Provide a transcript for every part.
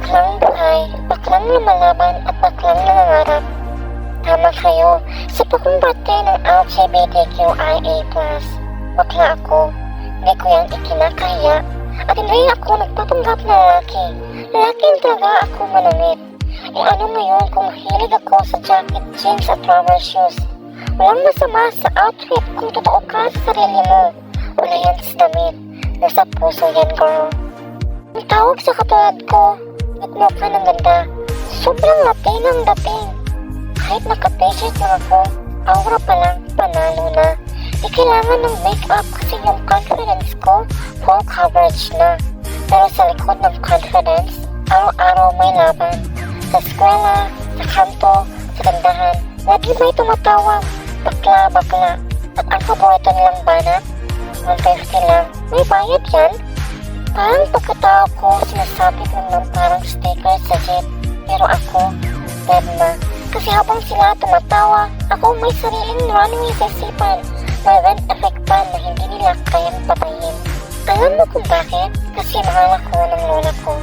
baklang buhay, baklang lumalaban at baklang nangangarap. Tama kayo, sa pagkumbate ng LGBTQIA+. Bakla ako, hindi ko yan ikinakaya. At hindi ako nagpapanggap na lalaki. Lalaki talaga ako manamit. E ano ngayon kung mahilig ako sa jacket, jeans at rubber shoes? Walang masama sa outfit kung totoo ka sa sarili mo. Wala yan sa damit. Nasa puso yan, girl. Ang tawag sa katulad ko, nagmukha ng ganda. Sobrang Latin ang dating. Kahit naka-t-shirt lang ako, aura pa lang, panalo na. Di kailangan ng make-up kasi yung confidence ko, full coverage na. Pero sa likod ng confidence, araw-araw may laban. Sa eskwela, sa kanto, sa gandahan, lagi may tumatawag, bakla, bakla. At ang paborito nilang banat, 150 lang. May bayad yan. Parang pagkatao ko, sinasabi ko ng parang sticker sa jeep. Pero ako, dead na. Kasi habang sila tumatawa, ako may sariling runway sa isipan. May rent effect pa na hindi nila kayang patayin. Alam mo kung bakit? Kasi mahal ako ng lola ko.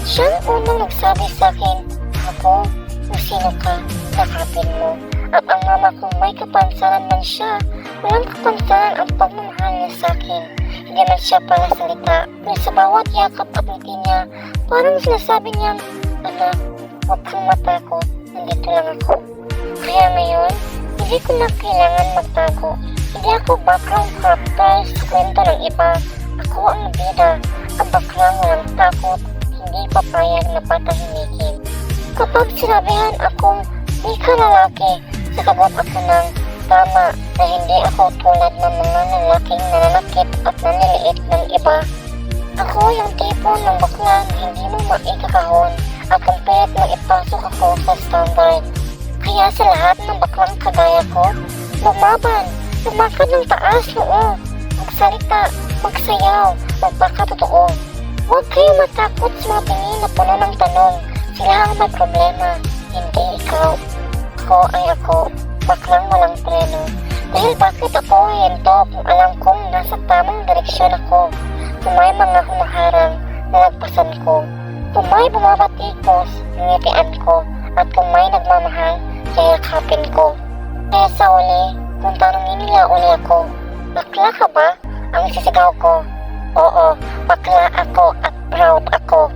Siya ang unang nagsabi sa akin, ako, kung sino ka, nakapin mo. At ang mama ko may kapansanan man siya. Walang kapansanan ang pagmamahal niya sa akin. Hindi man siya pala salita. Pero sa bawat yakap at ngiti niya, parang sinasabi niya, anak, huwag kang matakot. Nandito lang ako. Kaya ngayon, hindi ko na kailangan magtago. Hindi ako background character sa kwento ng iba. Ako ang bida. Ang baklang walang takot. Hindi papayag na patahimikin. Kapag sinabihan akong di ka lalaki, sasagot ako ng tama na hindi ako tulad ng mga lalaking nananakit at naniliit ng iba. Ako yung tipo ng bakla na hindi mo maikakahon at ang pilit mo ipasok ako sa standard. Kaya sa lahat ng baklang kagaya ko, lumaban, lumakad ng taas noo, magsalita, magsayaw, magpakatotoo. Huwag kayo matakot sa mga tingin na puno ng tanong. Sila ang may problema, hindi ikaw. Ako ay ako, baklang walang preno. Dahil bakit ako hinto kung alam kong nasa tamang direksyon ako. Kung may mga humaharang, nalagpasan ko. Kung may bumabatikos, ngitian ko. At kung may nagmamahal, yayakapin ko. Kaya sa uli, kung tanongin nila uli ako, bakla ka ba? Ang sisigaw ko. Oo, bakla ako at proud ako.